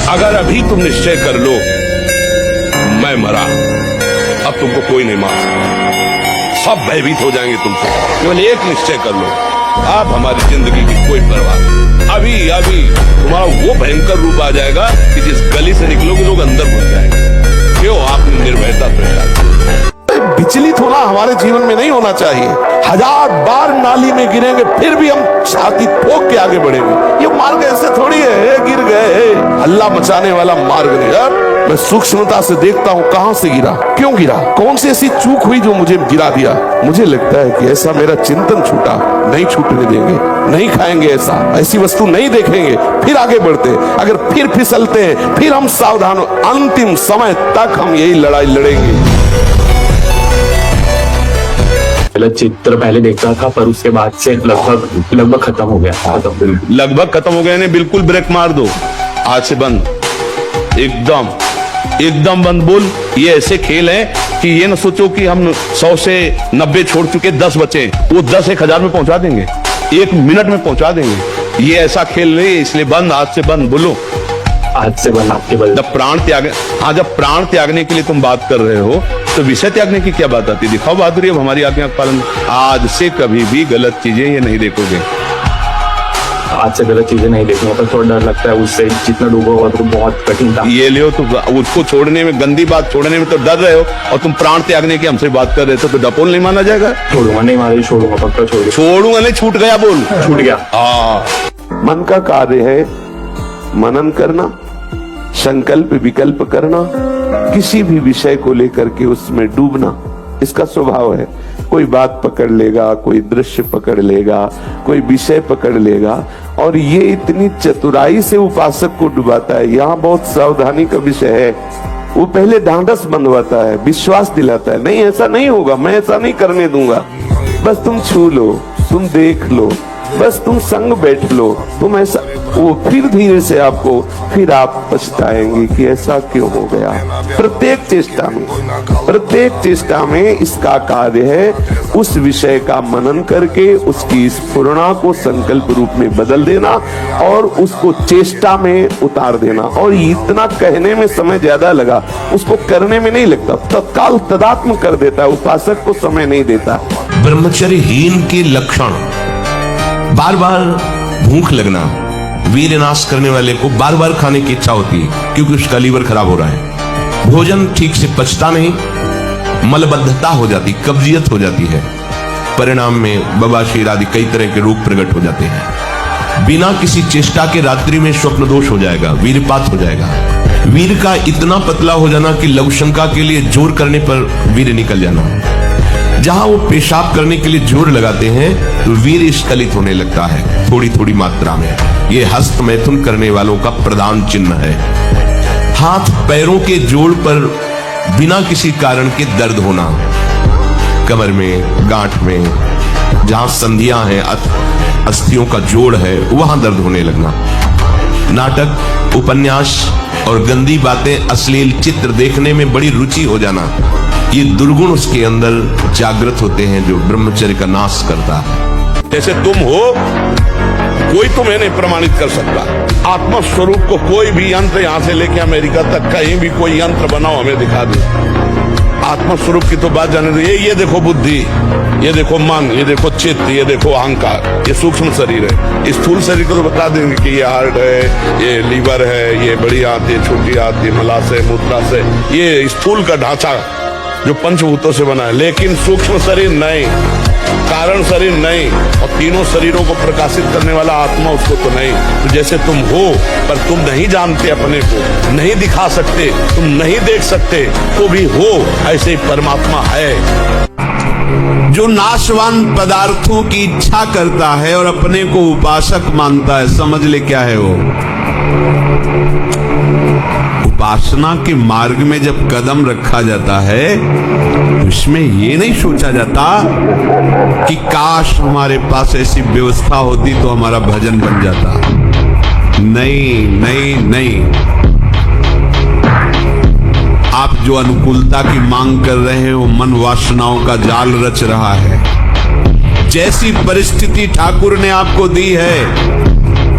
अगर अभी तुम निश्चय कर लो मैं मरा, अब तुमको कोई नहीं मार सकता, सब भयभीत हो जाएंगे तुमसे। केवल एक निश्चय कर लो, आप हमारी जिंदगी की कोई परवाह नहीं। अभी अभी तुम्हारा वो भयंकर रूप आ जाएगा कि जिस गली से निकलोगे लोग अंदर घुस जाएंगे। क्यों? आपने निर्भयता प्रचार। विचलित होना हमारे जीवन में नहीं होना चाहिए। 1000 बार नाली में गिरेंगे फिर भी हम छाती ठोक के आगे बढ़ेंगे। ये मार्ग ऐसे थोड़ी है गिर गए, हल्ला मचाने वाला मार्ग नहीं। यार मैं सूक्ष्मता से देखता हूँ कहां से गिरा, क्यों गिरा, कौन सी ऐसी चूक हुई जो मुझे गिरा दिया। मुझे लगता है कि ऐसा मेरा चिंतन छूटा, नहीं छूटने देंगे, नहीं खाएंगे ऐसी वस्तु नहीं देखेंगे, फिर आगे बढ़ते। अगर फिर फिसलते हैं फिर हम सावधान, अंतिम समय तक हम यही लड़ाई लड़ेंगे। चित्र पहले देखता था पर उसके बाद से लगभग खत्म हो गया। लगभग खत्म हो गया नहीं, बिल्कुल ब्रेक मार दो, आज से बंद, एकदम बंद। बोल, ये ऐसे खेल है कि ये न सोचो कि हम 100 से 90 छोड़ चुके, 10 बचे, वो 10 1000 में पहुंचा देंगे, 1 मिनट में पहुंचा देंगे। ये ऐसा खेल नहीं है, इसलिए बंद, आज से बंद। बोलो आज से बंद। आपके बल जब प्राण त्याग, हाँ जब प्राण त्यागने के लिए तुम बात कर रहे हो तो विषय त्यागने की क्या बात आती? दिखाओ बहादुरी, अब हमारी आज्ञा का पालन। आज से कभी भी गलत चीजें ये नहीं देखोगे। आज से गलत चीजें नहीं देखूंगा, पर थोड़ा डर लगता है उससे, जितना डूबा हुआ तो बहुत कठिन था। ये लियो तो उसको छोड़ने में, गंदी बात छोड़ने में तो डर रहे हो, और तुम प्राण त्यागने की हमसे बात कर रहे थे, तो डपोल नहीं माना जाएगा। छोड़ूंगा नहीं, मारे छोड़ूंगा, पक्का छोड़ूंगा नहीं। छूट गया, बोल छूट गया। मन का कार्य है मनन करना, संकल्प विकल्प करना, किसी भी विषय को लेकर के उसमें डूबना, इसका स्वभाव है। कोई बात पकड़ लेगा, कोई दृश्य पकड़ लेगा, कोई विषय पकड़ लेगा, और ये इतनी चतुराई से उपासक को डुबाता है। यहाँ बहुत सावधानी का विषय है। वो पहले ढांढस बंधवाता है, विश्वास दिलाता है, नहीं ऐसा नहीं होगा, मैं ऐसा नहीं करने दूंगा, बस तुम छू लो, तुम देख लो, बस तुम संग बैठ लो, तुम ऐसा। वो फिर धीरे से आपको, फिर आप पछताएंगे कि ऐसा क्यों हो गया। प्रत्येक चेष्टा में इसका कार्य है उस विषय का मनन करके उसकी स्फुरणा को संकल्प रूप में बदल देना और उसको चेष्टा में उतार देना। और इतना कहने में समय ज्यादा लगा, उसको करने में नहीं लगता, तत्काल तदात्म कर देता है, उपासक को समय नहीं देता। ब्रह्मचर्यहीन के लक्षण बार बार भूख लगना, वीर्य नाश करने वाले को बार बार खाने की इच्छा होती है क्योंकि उसका लीवर खराब हो रहा है, भोजन ठीक से पचता नहीं, मलबद्धता हो जाती, कब्जियत हो जाती है, परिणाम में बवासीर आदि कई तरह के रोग प्रकट हो जाते हैं। बिना किसी चेष्टा के रात्रि में स्वप्न दोष हो जाएगा, वीरपात हो जाएगा, वीर का इतना पतला हो जाना कि लघुशंका के लिए जोर करने पर वीर निकल जाना। जहां वो पेशाब करने के लिए जोर लगाते हैं तो वीर स्खलित होने लगता है थोड़ी थोड़ी मात्रा में। ये हस्त मैथुन करने वालों का प्रधान चिन्ह है। हाथ पैरों के जोड़ पर बिना किसी कारण के दर्द होना, कमर में, गांठ में, जहां संधियां हैं, अस्थियों का जोड़ है, वहां दर्द होने लगना। नाटक, उपन्यास और गंदी बातें, अश्लील चित्र देखने में बड़ी रुचि हो जाना, ये दुर्गुण उसके अंदर जागृत होते हैं जो ब्रह्मचर्य का नाश करता है। जैसे तुम हो, कोई तुम्हें नहीं प्रमाणित कर सकता। आत्मा स्वरूप को कोई भी यंत्र यहां से लेके अमेरिका तक कहीं भी कोई यंत्र बनाओ, हमें दिखा दो। आत्मा स्वरूप की तो बात जाने दो। ये देखो बुद्धि, ये देखो मन, ये देखो चित्त, ये देखो अहंकार, ये सूक्ष्म शरीर है। स्थूल शरीर को तो बता देंगे कि ये हार्ट है, ये लीवर है, ये बड़ी आंत, ये छोटी आंत, ये मलाशय, मूत्राशय, ये स्थूल का ढांचा जो पंचभूतों से बना है। लेकिन सूक्ष्म शरीर नहीं, कारण शरीर नहीं, और तीनों शरीरों को प्रकाशित करने वाला आत्मा उसको तो नहीं। तो जैसे तुम हो पर तुम नहीं जानते, अपने को नहीं दिखा सकते, तुम नहीं देख सकते, तो भी हो, ऐसे ही परमात्मा है जो नाशवान पदार्थों की इच्छा करता है और अपने को उपासक मानता है। समझ ले क्या है वो। उपासना के मार्ग में जब कदम रखा जाता है तो इसमें ये नहीं सोचा जाता कि काश हमारे पास ऐसी व्यवस्था होती तो हमारा भजन बन जाता। नहीं नहीं नहीं, आप जो अनुकूलता की मांग कर रहे हैं वो मन वासनाओं का जाल रच रहा है। जैसी परिस्थिति ठाकुर ने आपको दी है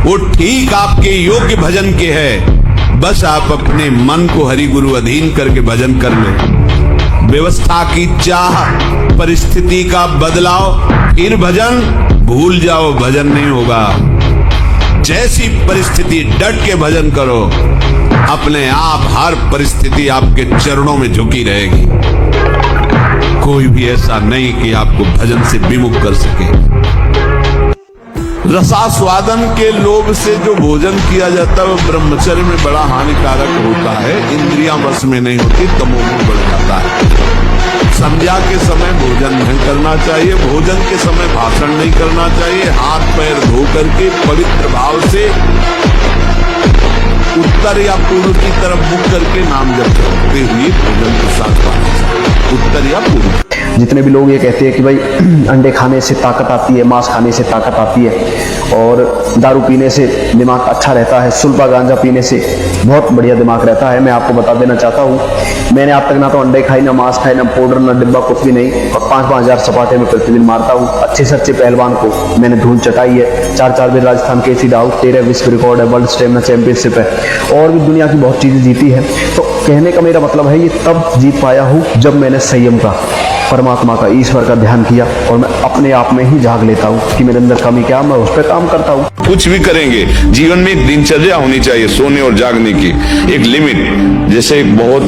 वो ठीक आपके योग्य भजन के है। बस आप अपने मन को हरि गुरु अधीन करके भजन कर लें। व्यवस्था की चाह, परिस्थिति का बदलाव, फिर भजन, भूल जाओ भजन नहीं होगा। जैसी परिस्थिति डट के भजन करो, अपने आप हर परिस्थिति आपके चरणों में झुकी रहेगी। कोई भी ऐसा नहीं कि आपको भजन से विमुख कर सके। रसास्वादन के लोभ से जो भोजन किया जाता है वो ब्रह्मचर्य में बड़ा हानिकारक होता है। इंद्रियां वश में नहीं होती, तमोगुण बढ़ जाता है। संध्या के समय भोजन नहीं करना चाहिए, भोजन के समय भाषण नहीं करना चाहिए। हाथ पैर धो करके पवित्र भाव से उत्तर या पूर्व की तरफ मुख करके नाम जप करते हुए भोजन प्रसाद पाना चाहिए। उत्तर या पूर्व। जितने भी लोग ये कहते हैं कि भाई अंडे खाने से ताकत आती है, मांस खाने से ताकत आती है और दारू पीने से दिमाग अच्छा रहता है, सुल्फा गांजा पीने से बहुत बढ़िया दिमाग रहता है, मैं आपको बता देना चाहता हूँ। मैंने आज तक ना तो अंडे खाई, ना मांस खाई, ना पाउडर, ना डिब्बा, कुछ भी नहीं। और 5-5 हजार सपाटे में प्रतिदिन मारता हूँ। अच्छे से अच्छे पहलवान को मैंने धूल चटाई है। 4 बार राजस्थान केसी डाउट, 13 विश्व रिकॉर्ड है, वर्ल्ड स्टेमिना चैंपियनशिप है और भी दुनिया की बहुत चीजें जीती है। तो कहने का मेरा मतलब है ये तब जीत पाया हूँ जब मैंने संयम का, परमात्मा का, ईश्वर का ध्यान किया और मैं अपने आप में ही जाग लेता हूँ कि मेरे अंदर कमी क्या, मैं उस पर काम करता हूँ। कुछ भी करेंगे जीवन में एक दिनचर्या होनी चाहिए सोने और जागने की, एक लिमिट। जैसे एक बहुत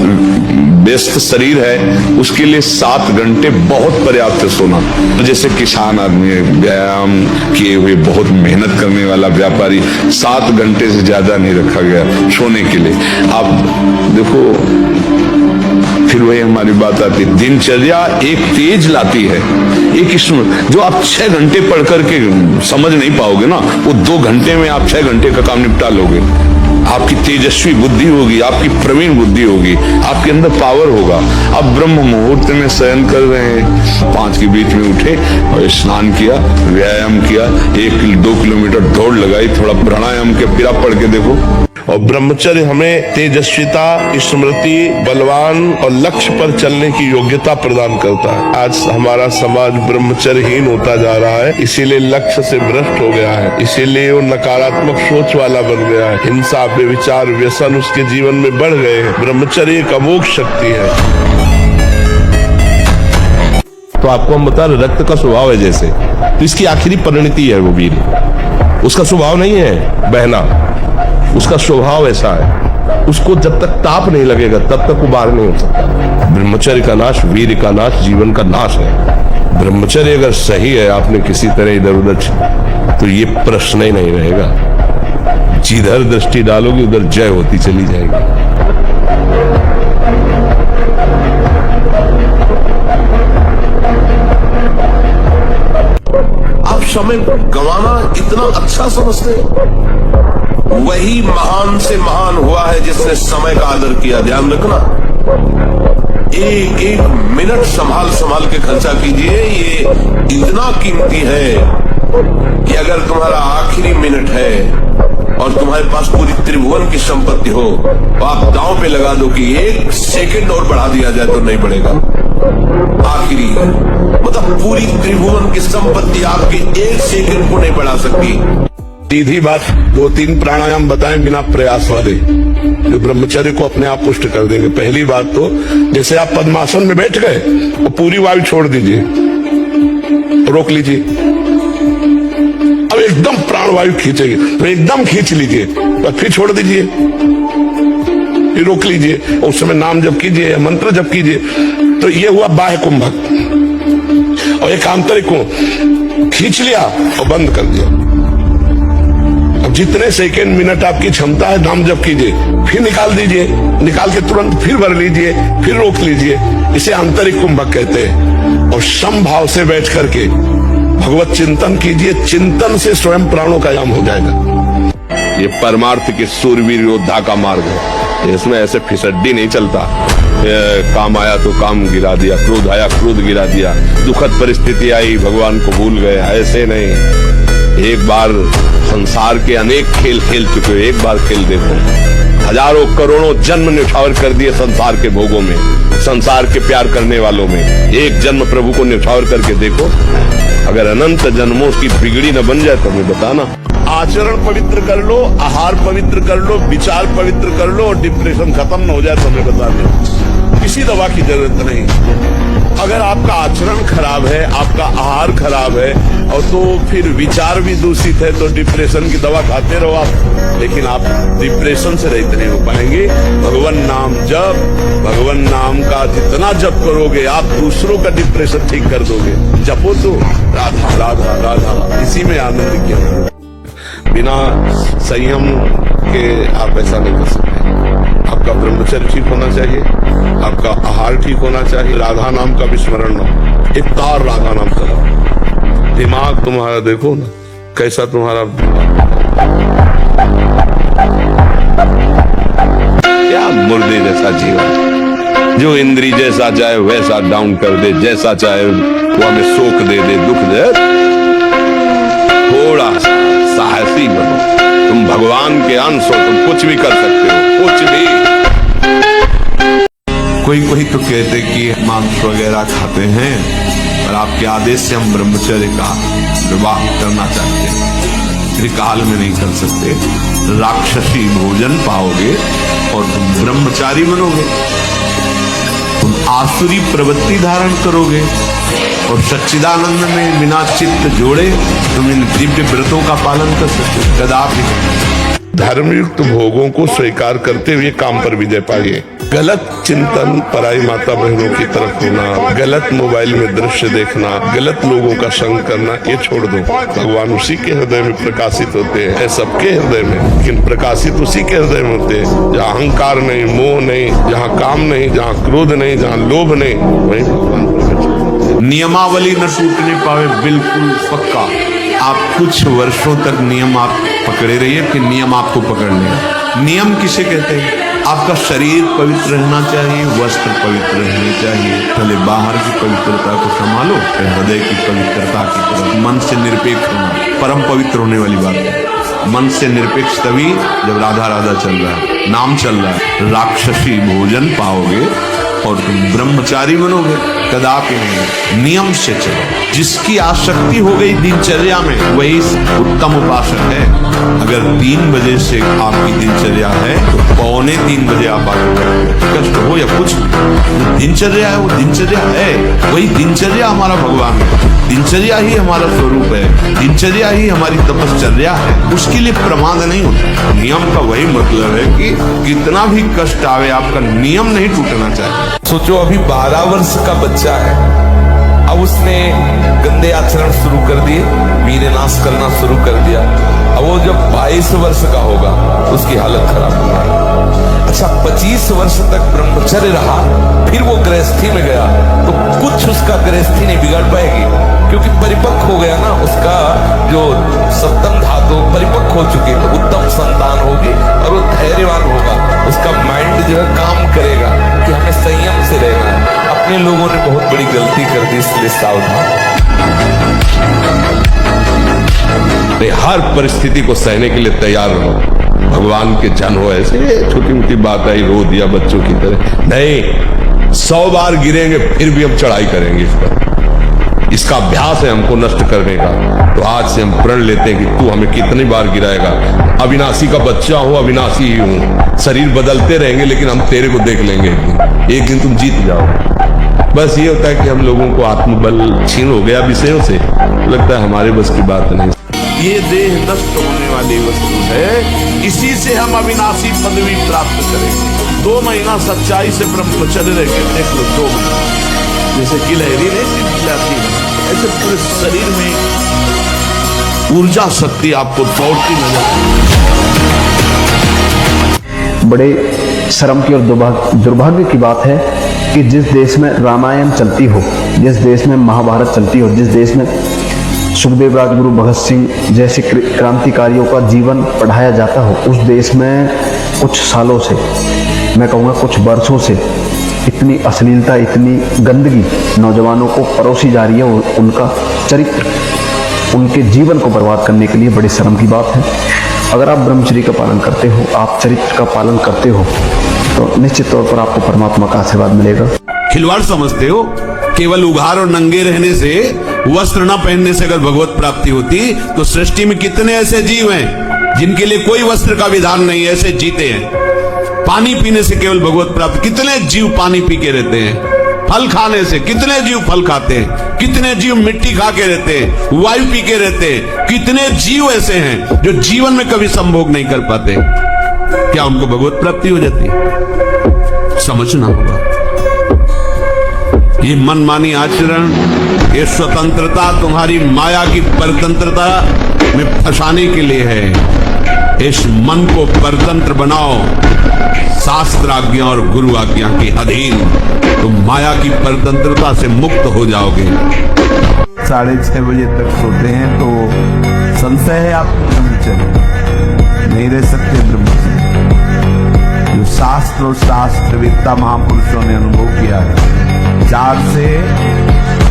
व्यस्त शरीर है उसके लिए 7 घंटे बहुत पर्याप्त है सोना। जैसे किसान आदमी है, व्यायाम किए हुए बहुत मेहनत करने वाला व्यापारी, 7 घंटे से ज्यादा नहीं रखा गया सोने के लिए। आप देखो फिर वही हमारी बात आती है, दिनचर्या एक तेज लाती है, एक इसमें जो आप 6 घंटे पढ़ करके समझ नहीं पाओगे ना, वो 2 घंटे में आप 6 घंटे का काम निपटा लोगे। आपकी तेजस्वी बुद्धि होगी, आपकी प्रवीण बुद्धि होगी, आपके अंदर पावर होगा। अब ब्रह्म मुहूर्त में शयन कर रहे हैं, 5 के बीच में उठे और स्नान किया, व्यायाम किया, 1-2 किलोमीटर दौड़ लगाई, थोड़ा प्राणायाम किया, फिर आप पढ़ के देखो। और ब्रह्मचर्य हमें तेजस्विता, स्मृति, बलवान और लक्ष्य पर चलने की योग्यता प्रदान करता है। आज हमारा समाज ब्रह्मचर्यहीन होता जा रहा है, इसीलिए लक्ष्य से भ्रष्ट हो गया है, इसीलिए वो नकारात्मक सोच वाला बन गया है। हिंसा, व्यभिचार, व्यसन उसके जीवन में बढ़ गए हैं। ब्रह्मचर्य एक अमोघ शक्ति है। तो आपको हम बता रहे, रक्त का स्वभाव है जैसे, तो इसकी आखिरी परिणति है वो वीर। उसका स्वभाव नहीं है बहना, उसका स्वभाव ऐसा है, उसको जब तक ताप नहीं लगेगा तब तक वो बाहर नहीं हो सकता। ब्रह्मचर्य का नाश वीर का नाश, जीवन का नाश है। ब्रह्मचर्य अगर सही है, आपने किसी तरह इधर उधर, तो ये प्रश्न ही नहीं रहेगा। जिधर दृष्टि डालोगे उधर जय होती चली जाएगी। आप समय गंवाना इतना अच्छा समझते हैं? वही महान से महान हुआ है जिसने समय का आदर किया। ध्यान रखना, एक मिनट संभाल के खर्चा कीजिए। ये इतना कीमती है कि अगर तुम्हारा आखिरी मिनट है और तुम्हारे पास पूरी त्रिभुवन की संपत्ति हो तो आप दांव पे लगा दो कि 1 सेकंड और बढ़ा दिया जाए तो नहीं बढ़ेगा। आखिरी मतलब पूरी त्रिभुवन की संपत्ति आपके 1 सेकंड को नहीं बढ़ा सकती। सीधी बात, 2-3 प्राणायाम बताएं बिना प्रयास वाले, जो ब्रह्मचर्य को अपने आप पुष्ट कर देंगे। पहली बात तो, जैसे आप पद्मासन में बैठ गए और पूरी वायु छोड़ दीजिए, रोक लीजिए। अब एकदम प्राणवायु खींचेगी तो एकदम खींच लीजिए, तो फिर छोड़ दीजिए, फिर रोक लीजिए। उस समय नाम जप कीजिए, मंत्र जप कीजिए। तो ये हुआ बाह्य कुंभक। और एक आंतरिक को खींच लिया और बंद कर दिया। अब जितने सेकंड मिनट आपकी क्षमता है नाम जप कीजिए, फिर निकाल दीजिए, निकाल के तुरंत फिर भर लीजिए, फिर रोक लीजिए। इसे आंतरिक कुंभक कहते हैं। और समभाव से बैठ करके भगवत चिंतन कीजिए। चिंतन से स्वयं प्राणों का याम हो जाएगा। ये परमार्थ के सूरवीर योद्धा का मार्ग है, इसमें ऐसे फिसड्डी नहीं चलता। काम आया तो काम गिरा दिया, क्रोध आया क्रोध गिरा दिया, दुखद परिस्थिति आई भगवान को भूल गए, ऐसे नहीं। एक बार संसार के अनेक खेल खेल चुके हो, एक बार खेल देखो। हजारों करोड़ों जन्म न्यौछावर कर दिए संसार के भोगों में, संसार के प्यार करने वालों में। एक जन्म प्रभु को न्यौछावर करके देखो, अगर अनंत जन्मों की बिगड़ी न बन जाए तो हमें बताना। आचरण पवित्र कर लो, आहार पवित्र कर लो, विचार पवित्र कर लो और डिप्रेशन खत्म न हो जाए तो मैं बता दूं, किसी दवा की जरूरत नहीं। अगर आपका आचरण खराब है, आपका आहार खराब है और तो फिर विचार भी दूषित है तो डिप्रेशन की दवा खाते रहो आप, लेकिन आप डिप्रेशन से रहित नहीं हो पाएंगे। भगवान नाम जप, भगवान नाम का जितना जप करोगे आप दूसरों का डिप्रेशन ठीक कर दोगे। जपो तो राधा राधा राधा, इसी में आनंद किया। बिना संयम के आप ऐसा नहीं कर सकते। आपका ब्रह्मचर्य ठीक होना चाहिए, आपका आहार ठीक होना चाहिए, राधा नाम का विस्मरण न हो, एक तार राधा नाम चलाओ। दिमाग तुम्हारा देखो ना कैसा तुम्हारा, क्या मुर्दे जैसा जीवन, जो इंद्री जैसा चाहे वैसा डाउन कर दे, जैसा चाहे वो हमें शोक दे दे, दुख दे। थोड़ा साहसी बनो, तुम भगवान के अंश हो, तुम कुछ भी कर सकते हो, कुछ भी। कोई तो कहते कि मांस वगैरह खाते हैं और आपके आदेश से हम ब्रह्मचर्य का विवाह करना चाहते हैं, त्रिकाल में नहीं कर सकते। राक्षसी भोजन पाओगे और तुम ब्रह्मचारी बनोगे, तुम आसुरी प्रवृत्ति धारण करोगे और सच्चिदानंद में बिना चित्त जोड़े तुम इन दिव्य व्रतों का पालन कर सकते हो। कदापि धर्मयुक्त भोगों को स्वीकार करते हुए काम पर विजय पाइए। गलत चिंतन, पराई माता बहनों की तरफ होना, गलत मोबाइल में दृश्य देखना, गलत लोगों का संग करना, ये छोड़ दो। भगवान उसी के हृदय में प्रकाशित होते हैं, सबके हृदय में, लेकिन प्रकाशित उसी के हृदय में होते हैं जहाँ अहंकार नहीं, मोह नहीं, जहाँ काम नहीं, जहाँ क्रोध नहीं, जहाँ लोभ नहीं, वही भगवान प्रकट। नियमावली न टूटने पावे, बिल्कुल पक्का। आप कुछ वर्षों तक नियम आप पकड़े रहिए, फिर नियम आपको पकड़ लेगा। नियम किसे कहते हैं? आपका शरीर पवित्र रहना चाहिए, वस्त्र पवित्र रहने चाहिए, पहले बाहर की पवित्रता को संभालो, फिर हृदय की पवित्रता की तरफ। मन से निरपेक्ष होना परम पवित्र होने वाली बात है। मन से निरपेक्ष तभी जब राधा राधा चल रहा है, नाम चल रहा है। राक्षसी भोजन पाओगे और तुम ब्रह्मचारी बनोगे, कदापि नहीं। नियम से चलो। जिसकी आसक्ति हो गई दिनचर्या में वही उत्तम उपासक है। अगर 3 बजे से आपकी दिनचर्या है तो 2:45 बजे आप आगे कष्ट हो या कुछ, जो दिनचर्या है वो दिनचर्या है, वही दिनचर्या हमारा भगवान है, दिनचर्या ही हमारा स्वरूप है, दिनचर्या ही हमारी तपश्चर्या है। उसके लिए प्रमाद नहीं होता। नियम का वही मतलब है कि कितना भी कष्ट आवे आपका नियम नहीं टूटना चाहिए। सोचो अभी 12 वर्ष का बच्चा है, अब उसने गंदे आचरण शुरू कर दिए, वीरनाश करना शुरू कर दिया। अब वो जब 22 वर्ष का होगा उसकी हालत खराब हो गई। अच्छा 25 वर्ष तक ब्रह्मचर्य रहा, फिर वो गृहस्थी में गया तो कुछ उसका गृहस्थी नहीं बिगाड़ पाएगी, क्योंकि परिपक्व हो गया ना, उसका जो सप्तम धातु परिपक्व हो चुकी है, उत्तम संतान होगी और वो धैर्यवान होगा। उसका माइंड जो है काम करेगा कि हमें संयम से रहना है। अपने लोगों ने बहुत बड़ी गलती कर दी, इसलिए सावधान। हर परिस्थिति को सहने के लिए तैयार रहो। भगवान के जन हो, ऐसे छोटी मोटी बात आई रो दिया बच्चों की तरह नहीं। 100 बार गिरेंगे फिर भी हम चढ़ाई करेंगे इस पर। इसका अभ्यास है हमको नष्ट करने का। तो आज से हम प्रण लेते हैं कि तू हमें कितनी बार गिराएगा। अविनाशी का बच्चा हो, अविनाशी ही हूं। शरीर बदलते रहेंगे लेकिन हम तेरे को देख लेंगे। एक दिन तुम जीत जाओ। बस ये होता है कि हम लोगों को आत्मबल छीन हो गया विषयों से, लगता है हमारे बस की बात नहीं। ये देह नष्ट होने वाली वस्तु है, इसी से हम अविनाशी पदवी प्राप्त करेंगे। 2 महीना सच्चाई से ब्रह्मचर्य रह के देख लो, 2 महीना जैसे गिलहरी नहीं जाती है, ऐसे पूरे शरीर में ऊर्जा शक्ति आपको दौड़ती नजर आएगी। बड़े शर्म की और दुर्भाग्य की बात है कि जिस देश में रामायण चलती हो, जिस देश में महाभारत चलती हो, जिस देश में सुखदेव राजगुरु भगत सिंह जैसे क्रांतिकारियों का जीवन पढ़ाया जाता हो, उस देश में कुछ सालों से, मैं कहूँगा कुछ वर्षों से इतनी अश्लीलता, इतनी गंदगी नौजवानों को परोसी जा रही है। उनका चरित्र, उनके जीवन को बर्बाद करने के लिए बड़ी शर्म की बात है। अगर आप ब्रह्मचर्य का पालन करते हो, आप चरित्र का पालन करते हो, तो निश्चित तौर पर आपको परमात्मा का आशीर्वाद मिलेगा। खिलवाड़ समझते हो? केवल उघार और नंगे रहने से, वस्त्र न पहनने से अगर भगवत प्राप्ति होती तो सृष्टि में कितने ऐसे जीव हैं जिनके लिए कोई वस्त्र का विधान नहीं, ऐसे जीते हैं। पानी पीने से केवल भगवत प्राप्ति, कितने जीव पानी पी के रहते हैं। फल खाने से कितने जीव फल खाते हैं, कितने जीव मिट्टी खा के रहते हैं, वायु पी के रहते हैं। कितने जीव ऐसे हैं जो जीवन में कभी संभोग नहीं कर पाते, क्या उनको भगवत प्राप्ति हो जाती? समझना होगा। ये मनमानी आचरण, ये स्वतंत्रता तुम्हारी माया की परतंत्रता में फंसाने के लिए है। इस मन को परतंत्र बनाओ, शास्त्र आज्ञा और गुरु आज्ञा के अधीन, तुम माया की परतंत्रता से मुक्त हो जाओगे। 6:30 बजे तक सोते हैं तो संशय है आपको ब्रह्मचर्य नहीं रह सकते। ब्रह्मचर्य जो शास्त्र और शास्त्रवेत्ता महापुरुषों ने अनुभव किया है, 4 से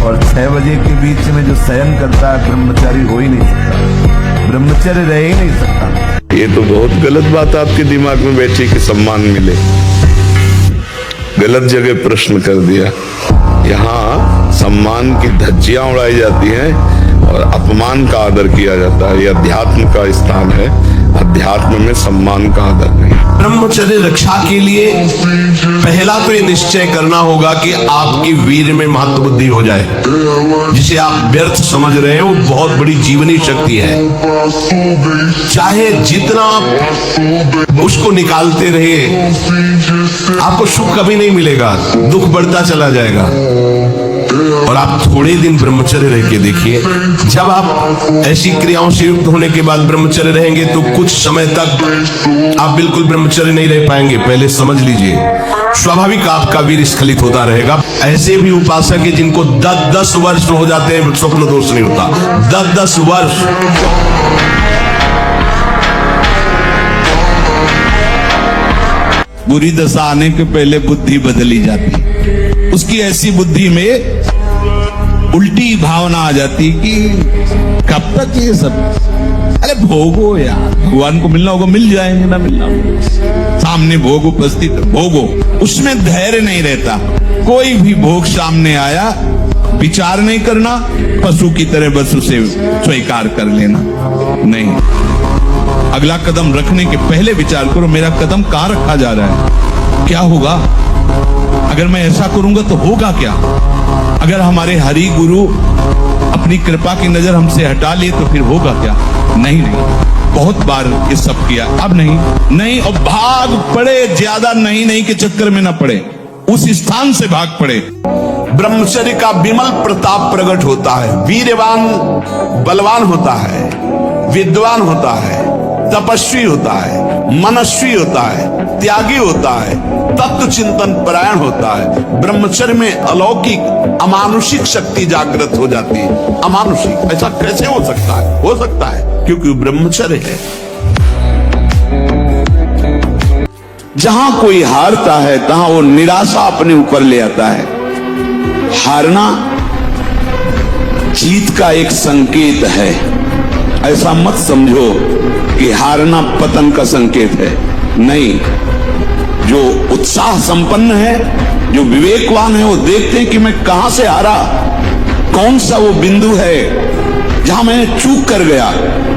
और 6 बजे के बीच में जो शयन करता है ब्रह्मचारी हो ही नहीं सकता, ब्रह्मचर्य रह ही नहीं सकता। ये तो बहुत गलत बात आपके दिमाग में बैठी कि सम्मान मिले। गलत जगह प्रश्न कर दिया। यहाँ सम्मान की धज्जियां उड़ाई जाती हैं और अपमान का आदर किया जाता है। ये अध्यात्म का स्थान है, अध्यात्म में सम्मान का आदर नहीं। ब्रह्मचर्य रक्षा के लिए पहला तो ये निश्चय करना होगा कि आपकी वीर में महत्व बुद्धि हो जाए। जिसे आप व्यर्थ समझ रहे हैं वो बहुत बड़ी जीवनी शक्ति है। चाहे जितना आप उसको निकालते रहे, आपको सुख कभी नहीं मिलेगा, दुख बढ़ता चला जाएगा। और आप थोड़े दिन ब्रह्मचर्य रह के देखिए, जब आप ऐसी क्रियाओं से युक्त होने के बाद ब्रह्मचर्य रहेंगे तो कुछ समय तक आप बिल्कुल ब्रह्मचर्य नहीं रह पाएंगे। पहले समझ लीजिए, स्वाभाविक आपका वीर स्खलित होता रहेगा। ऐसे भी उपासक है जिनको 10-10 वर्ष हो जाते हैं, स्वप्न दोष नहीं होता। 10-10 वर्ष। बुरी दशा आने के पहले बुद्धि बदली जाती, उसकी ऐसी बुद्धि में उल्टी भावना आ जाती कि कब तक ये सब, अरे भोगो यार, भगवान को मिलना होगा, मिल जाएंगे, ना मिलना होगा, सामने भोग उपस्थित, भोगो। उसमें धैर्य नहीं रहता। कोई भी भोग सामने आया, विचार नहीं करना, पशु की तरह बस उसे स्वीकार कर लेना। नहीं, अगला कदम रखने के पहले विचार करो, मेरा कदम कहां रखा जा रहा है, क्या होगा अगर मैं ऐसा करूंगा तो होगा क्या। अगर हमारे हरि गुरु अपनी कृपा की नजर हमसे हटा लिए तो फिर होगा क्या। नहीं, बहुत बार ये सब किया, अब नहीं, और भाग पड़े, ज्यादा नहीं के चक्कर में ना पड़े, उस स्थान से भाग पड़े। ब्रह्मचर्य का विमल प्रताप प्रकट होता है। वीरवान बलवान होता है, विद्वान होता है, तपस्वी होता है, मनस्वी होता है, त्यागी होता है, तत्व चिंतन परायण होता है। ब्रह्मचर्य में अलौकिक अमानुषिक शक्ति जागृत हो जाती है। अमानुषिक, ऐसा कैसे हो सकता है? हो सकता है क्योंकि ब्रह्मचर्य है। जहां कोई हारता है तहां वो निराशा अपने ऊपर ले आता है। हारना जीत का एक संकेत है। ऐसा मत समझो कि हारना पतन का संकेत है। नहीं, जो उत्साह संपन्न है, जो विवेकवान है, वो देखते हैं कि मैं कहां से हारा, कौन सा वो बिंदु है जहां मैं चूक कर गया।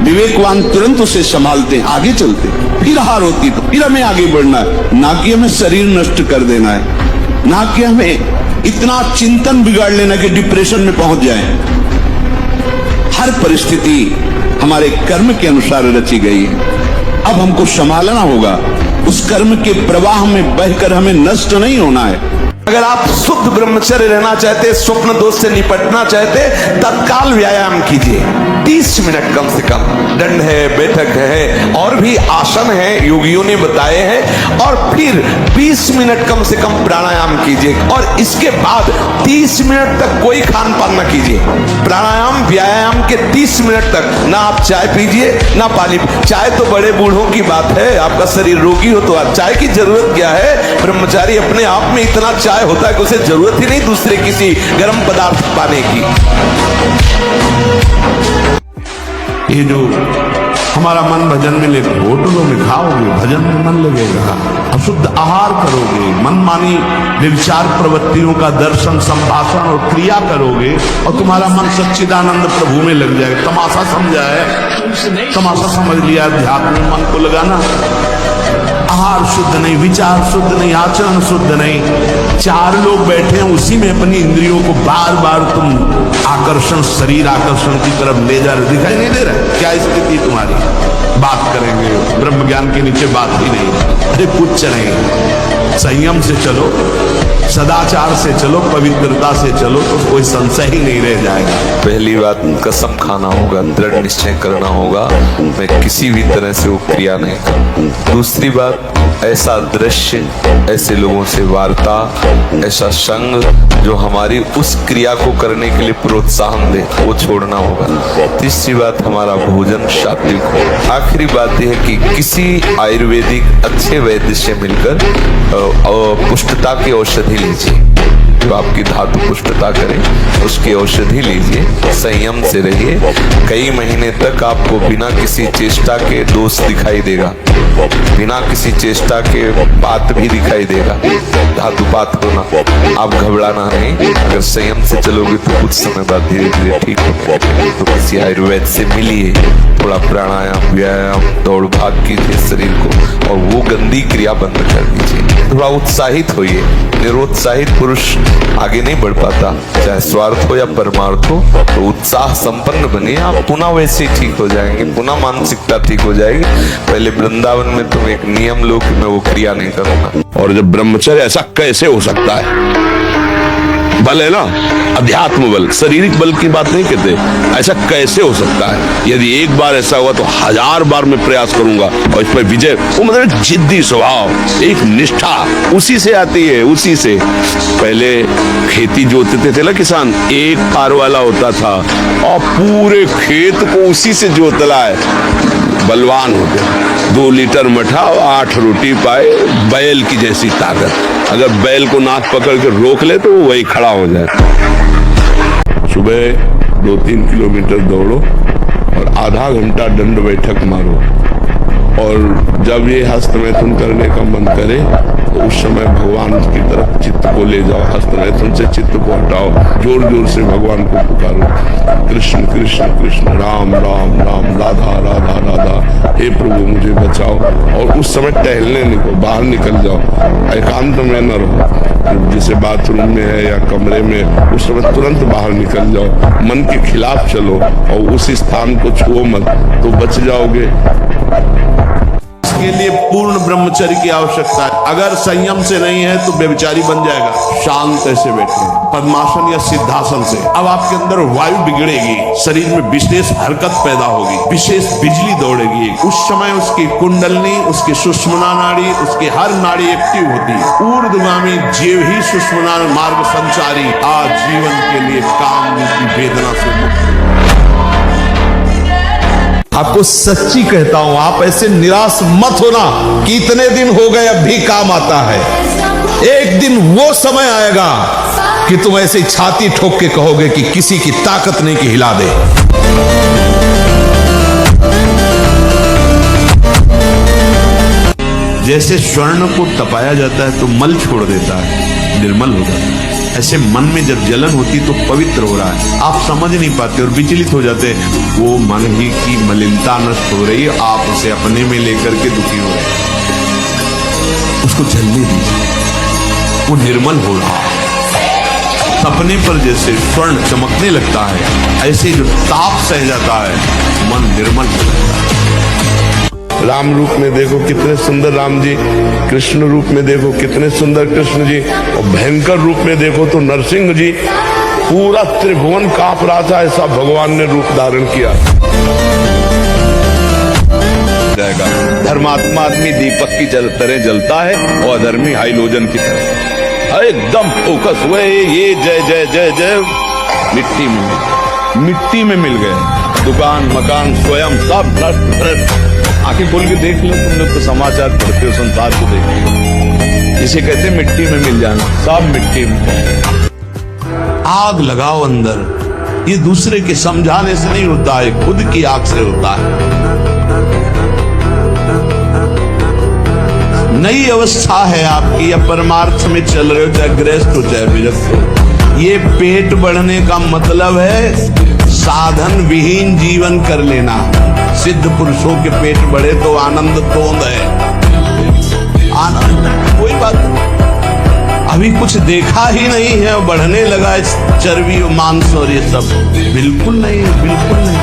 विवेकवान तुरंत उसे संभालते हैं, आगे चलते। फिर हार होती तो फिर हमें आगे बढ़ना है, ना कि हमें शरीर नष्ट कर देना है, ना कि हमें इतना चिंतन बिगाड़ लेना कि डिप्रेशन में पहुंच जाए। हर परिस्थिति हमारे कर्म के अनुसार रची गई है। अब हमको संभालना होगा, उस कर्म के प्रवाह में बहकर हमें नष्ट नहीं होना है। अगर आप शुद्ध ब्रह्मचर्य रहना चाहते, स्वप्न दोष से निपटना चाहते, तत्काल व्यायाम कीजिए। 30 मिनट कम से कम। दंड है, बैठक है, और भी आसन है, योगियों ने बताए हैं। और फिर 20 मिनट कम से कम प्राणायाम कीजिए। और इसके बाद 30 मिनट तक कोई खान पान ना कीजिए। प्राणायाम व्यायाम के 30 मिनट तक ना आप चाय पीजिए ना पानी। चाय तो बड़े बूढ़ों की बात है, आपका शरीर रोगी हो तो चाय की जरूरत क्या है। ब्रह्मचारी अपने आप में इतना चाय होता है कि उसे जरूरत ही नहीं दूसरे किसी गर्म पदार्थ पाने की। ये जो हमारा मन भजन में लेकर होटलों में खाओगे, भजन में मन लगेगा। अशुद्ध आहार करोगे, मनमानी निर्विचार प्रवृत्तियों का दर्शन, संभाषण और क्रिया करोगे और तुम्हारा मन सच्चिदानंद प्रभु में लग जाएगा। तमाशा समझा है, तमाशा समझ लिया, अध्यात्म में मन को लगाना। आहार शुद्ध नहीं, विचार शुद्ध नहीं, आचरण शुद्ध नहीं, चार लोग बैठे हैं उसी में अपनी इंद्रियों को बार बार तुम आकर्षण, शरीर आकर्षण की तरफ ले जा रहे, दिखाई नहीं दे रहा क्या स्थिति तुम्हारी? बात करेंगे, ब्रह्म ज्ञान के नीचे बात ही नहीं, अरे कुछ नहीं। संयम से चलो, सदाचार से चलो, पवित्रता से चलो, तो कोई संशय ही नहीं रह जाएगा। पहली बात, कसम खाना होगा, दृढ़ निश्चय करना होगा, मैं किसी भी तरह से वो क्रिया नहीं करूं। दूसरी बात, ऐसा दृश्य, ऐसे लोगों से वार्ता, ऐसा संग जो हमारी उस क्रिया को करने के लिए प्रोत्साहन दे, वो छोड़ना होगा। तीसरी बात, हमारा भोजन सात्विक हो। आखिरी बात यह है कि किसी आयुर्वेदिक अच्छे वैद्य से मिलकर पुष्टता की औषधि लीजिए, जो आपकी धातु पुष्टता करे, उसकी औषधि लीजिए, संयम से रहिए। कई महीने तक आपको बिना किसी चेष्टा के दोष दिखाई देगा, बिना किसी चेष्टा के बात भी दिखाई देगा, धातुपात होना। आप घबराना नहीं, अगर संयम से चलोगे तो कुछ समय बाद धीरे धीरे ठीक होने लगेगा। तो किसी आयुर्वेद से मिलिए, थोड़ा प्राणायाम, व्यायाम, दौड़ भाग कीजिए शरीर को, और वो गंदी क्रिया बंद कर दीजिए। थोड़ा उत्साहित होइए, निरुत्साहित पुरुष आगे नहीं बढ़ पाता, चाहे स्वार्थ हो या परमार्थ हो। तो उत्साह संपन्न बनिए, आप पुनः वैसे ही ठीक हो जाएंगे, पुनः मानसिकता ठीक हो जाएगी। पहले वृंदावन में तुम एक नियम लो कि मैं वो क्रिया नहीं करूंगा। और जब ब्रह्मचर्य, ऐसा कैसे हो सकता है? बल है ना, अध्यात्म बल, शारीरिक बल की बात नहीं कहते, ऐसा कैसे हो सकता है? यदि एक बार ऐसा हुआ तो 1000 बार मैं प्रयास करूंगा और इस पर विजय। वो मतलब जिद्दी स्वभाव, एक निष्ठा उसी से आती है, उसी से। पहले खेती जोतते थे ना किसान, एक कार वाला होता था और पूरे खेत को उसी से जोतला है, बलवान हो गया। 2 लीटर मठा और 8 रोटी पाए, बैल की जैसी ताकत। अगर बैल को नाक पकड़ के रोक ले तो वो वही खड़ा हो जाए। सुबह 2-3 किलोमीटर दौड़ो और आधा घंटा दंड बैठक मारो, और जब ये हस्त मैथुन करने का मन करे तो उस समय भगवान की तरफ चित्त को ले जाओ, हस्त मैथुन से चित्त को हटाओ, जोर जोर से भगवान को पुकारो, कृष्ण कृष्ण कृष्ण, राम राम राम, राधा राधा राधा, हे प्रभु मुझे बचाओ। और उस समय टहलने निकलो, बाहर निकल जाओ, एकांत में न रहो, जैसे बाथरूम में है या कमरे में, उस समय तुरंत बाहर निकल जाओ, मन के खिलाफ चलो और उस स्थान को छुओ मत, तो बच जाओगे। इसके लिए पूर्ण ब्रह्मचर्य की आवश्यकता है। अगर संयम से नहीं है तो व्यभिचारी बन जाएगा। शांत ऐसे बैठे, पद्मासन या सिद्धासन से अब आपके अंदर वायु बिगड़ेगी, शरीर में विशेष हरकत पैदा होगी, विशेष बिजली दौड़ेगी। उस समय उसकी कुंडलनी, उसकी सुषुम्ना नाड़ी, उसकी हर नाड़ी एक्टिव होती। ऊर्ध्वगामी जीव ही सुषुम्ना मार्ग संचारी, आज जीवन के लिए काम की वेदना से मुक्त। आपको सच्ची कहता हूं, आप ऐसे निराश मत होना कि इतने दिन हो गए अब भी काम आता है। एक दिन वो समय आएगा कि तुम ऐसे छाती ठोक के कहोगे कि किसी की ताकत नहीं कि हिला दे। जैसे स्वर्ण को तपाया जाता है तो मल छोड़ देता है, निर्मल हो जाता है, ऐसे मन में जब जलन होती तो पवित्र हो रहा है। आप समझ नहीं पाते और विचलित हो जाते, वो मन ही की मलिनता नष्ट हो रही है, आप उसे अपने में लेकर के दुखी हो रहे हैं। उसको जलने दीजिए, वो निर्मल हो रहा है। सपने पर जैसे स्वर्ण चमकने लगता है, ऐसे जो ताप सह जाता है, मन निर्मल हो जाता है। राम रूप में देखो कितने सुंदर राम जी, कृष्ण रूप में देखो कितने सुंदर कृष्ण जी, और भयंकर रूप में देखो तो नरसिंह जी। पूरा त्रिभुवन कांप रहा था, ऐसा भगवान ने रूप धारण किया। जाएगा धर्मात्मा आदमी दीपक की तरह जलता है और अधर्मी हाइलोजन की तरह। एकदम फोकस हुए, ये जय जय जय जय मिट्टी में मिल गए। दुकान मकान स्वयं सब नष्ट। आंखें खोल के देख लो, तुम लोग तो समाचार पढ़ते हो, संसार को देखते हो, जिसे कहते मिट्टी में मिल जाना, सब मिट्टी में। आग लगाओ अंदर, ये दूसरे के समझाने से नहीं होता है, खुद की आग से होता है। नई अवस्था है आपकी, या परमार्थ में चल रहे हो, चाहे गृहस्थ हो चाहे विरक्त हो। ये पेट बढ़ने का मतलब है साधन विहीन जीवन कर लेना। सिद्ध पुरुषों के पेट बढ़े तो आनंद तोंद है, आनंद कोई बात नहीं। अभी कुछ देखा ही नहीं है, बढ़ने लगा चर्बी और मांस और ये सब, बिल्कुल नहीं, बिल्कुल नहीं।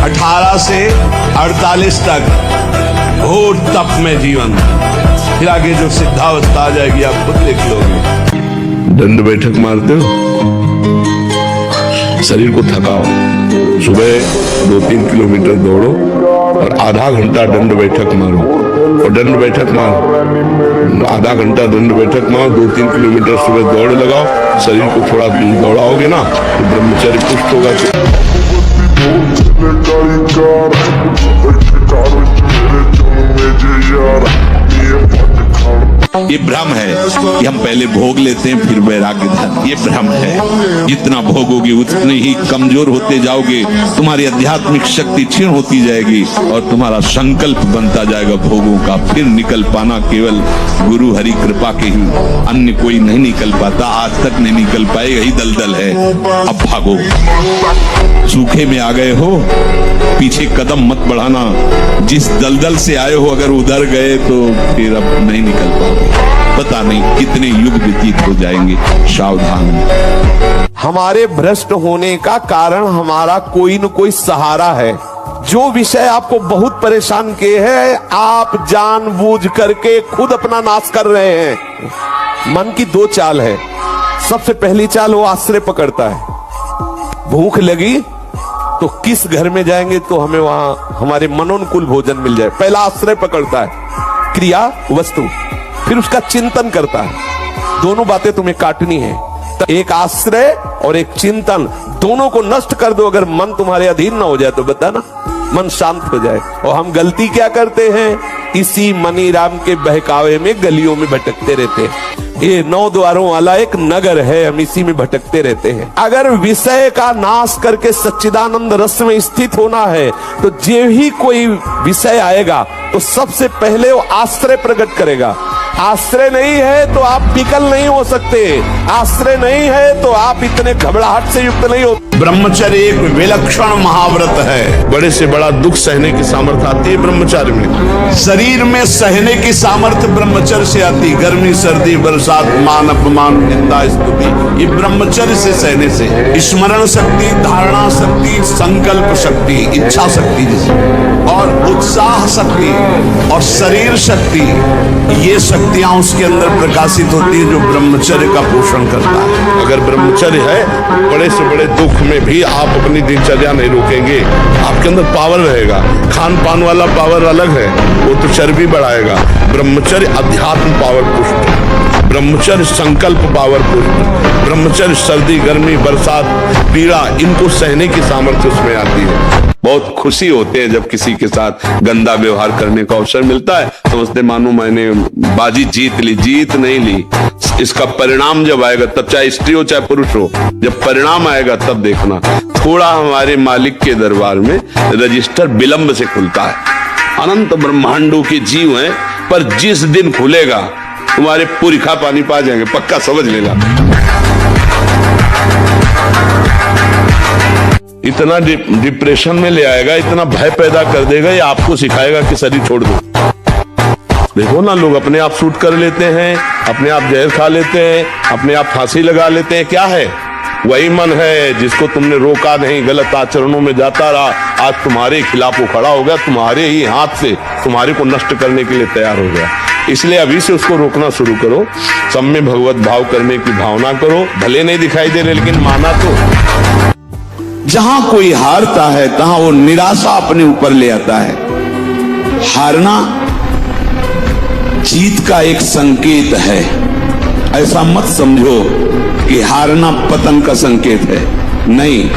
18 से 48 तक घोर तप में जीवन, फिर आगे जो सिद्धावस्था आ जाएगी आप खुद देख लोगे। दंड बैठक मारते हो, शरीर को थकाओ, सुबह 2-3 किलोमीटर दौड़ो और आधा घंटा दंड बैठक मारो, और दंड बैठक मारो, आधा घंटा दंड बैठक मारो, 2-3 किलोमीटर सुबह दौड़ लगाओ, शरीर को थोड़ा दौड़ाओगे ना तो ब्रह्मचर्य पुष्ट होगा। ये भ्रम है कि हम पहले भोग लेते हैं फिर वैराग्य धन, ये भ्रम है। जितना भोगोगे उतने ही कमजोर होते जाओगे, तुम्हारी आध्यात्मिक शक्ति क्षीण होती जाएगी और तुम्हारा संकल्प बनता जाएगा भोगों का। फिर निकल पाना केवल गुरु हरि कृपा के ही, अन्य कोई नहीं निकल पाता, आज तक नहीं निकल पाए, यही दलदल है। अब भागो, सूखे में आ गए हो, पीछे कदम मत बढ़ाना। जिस दलदल से आए हो अगर उधर गए तो फिर अब नहीं निकल पाओगे, पता नहीं कितने युग व्यतीत हो जाएंगे। सावधान। हमारे भ्रष्ट होने का कारण हमारा कोई न कोई सहारा है। जो विषय आपको बहुत परेशान किए हैं, आप जानबूझ करके खुद अपना नाश कर रहे हैं। मन की 2 चाल है। सबसे पहली चाल वो आश्रय पकड़ता है। भूख लगी तो किस घर में जाएंगे तो हमें वहां हमारे मनोनुकूल भोजन मिल जाए। पहला आश्रय पकड़ता है, क्रिया वस्तु, फिर उसका चिंतन करता है। दोनों बातें तुम्हें काटनी है। एक आश्रय और एक चिंतन, दोनों को नष्ट कर दो। अगर मन तुम्हारे अधीन ना हो जाए तो बताना, मन शांत हो जाए। और हम गलती क्या करते हैं, इसी मनी राम के बहकावे में गलियों में भटकते रहते हैं। ये 9 द्वारों वाला एक नगर है, हम इसी में भटकते रहते हैं। अगर विषय का नाश करके सच्चिदानंद रस में स्थित होना है तो जो ही कोई विषय आएगा तो सबसे पहले वो आश्रय प्रकट करेगा। आश्रय नहीं है तो आप विकल नहीं हो सकते, आश्रय नहीं है तो आप इतने घबराहट से युक्त नहीं हो। ब्रह्मचर्य एक विलक्षण महाव्रत है। बड़े से बड़ा दुख सहने की सामर्थ्य आती है ब्रह्मचर्य में। शरीर में सहने की सामर्थ्य ब्रह्मचर्य से आती, गर्मी सर्दी बरसात मान अपमान निंदा स्तुति, ये ब्रह्मचर्य से सहने से। स्मरण शक्ति, धारणा शक्ति, संकल्प शक्ति, इच्छा शक्ति और उत्साह शक्ति और शरीर शक्ति, ये शक्तियां उसके अंदर प्रकाशित होती है जो ब्रह्मचर्य का पोषण करता है। अगर ब्रह्मचर्य है, बड़े से बड़े दुख में भी आप अपनी दिनचर्या नहीं रोकेंगे, आपके अंदर पावर रहेगा। खान पान वाला पावर अलग है, वो तो चर्बी बढ़ाएगा। ब्रह्मचर्य अध्यात्म पावर पुष्ट, ब्रह्मचर्य संकल्प पावर पुष्ट, ब्रह्मचर्य सर्दी गर्मी बरसात पीड़ा इनको सहने की सामर्थ्य उसमें आती है। बहुत खुशी होते हैं जब किसी के साथ गंदा व्यवहार करने का अवसर मिलता है, समझते मानो मैंने बाजी जीत ली। जीत नहीं ली, इसका परिणाम जब आएगा तब, चाहे स्त्री हो चाहे पुरुष हो, जब परिणाम आएगा तब देखना। थोड़ा हमारे मालिक के दरबार में रजिस्टर विलंब से खुलता है। अनंत ब्रह्मांडों के जीव हैं, पर जिस दिन खुलेगा तुम्हारे पुरखा पानी पा जाएंगे, पक्का समझ लेना। इतना डिप्रेशन में ले आएगा, इतना भय पैदा कर देगा, ये आपको सिखाएगा कि शरीर छोड़ दो। देखो ना, लोग अपने आप शूट कर लेते हैं, अपने आप जहर खा लेते हैं, अपने आप फांसी लगा लेते हैं। क्या है? वही मन है जिसको तुमने रोका नहीं, गलत आचरणों में जाता रहा, आज तुम्हारे खिलाफ वो खड़ा हो गया, तुम्हारे ही हाथ से तुम्हारे को नष्ट करने के लिए तैयार हो गया। इसलिए अभी से उसको रोकना शुरू करो, सब में भगवत भाव करने की भावना करो। भले नहीं दिखाई दे रहे लेकिन माना तो। जहां कोई हारता है तहां वो निराशा अपने ऊपर ले आता है। हारना जीत का एक संकेत है, ऐसा मत समझो कि हारना पतन का संकेत है। नहीं,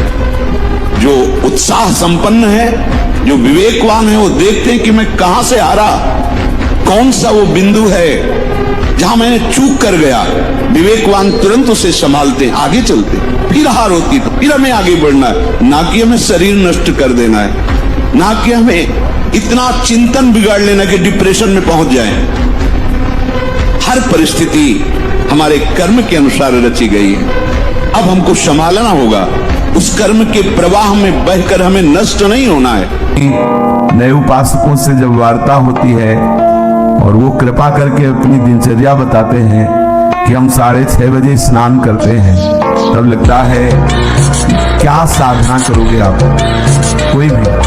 जो उत्साह संपन्न है, जो विवेकवान है, वो देखते हैं कि मैं कहां से हारा, कौन सा वो बिंदु है जहां मैंने चूक कर गया। विवेकवान तुरंत उसे संभालते, आगे चलते। फिर हार होती तो फिर हमें आगे बढ़ना है, ना कि हमें शरीर नष्ट कर देना है, ना कि हमें इतना चिंतन बिगाड़ लेना कि डिप्रेशन में पहुंच जाए। हर परिस्थिति हमारे कर्म के अनुसार रची गई है। अब हमको संभालना होगा, उस कर्म के प्रवाह में बहकर हमें नष्ट नहीं होना है। नए उपासकों से जब वार्ता होती है और वो कृपा करके अपनी दिनचर्या बताते हैं कि हम 6:30 बजे स्नान करते हैं, तब लगता है क्या साधना करोगे आप। कोई भी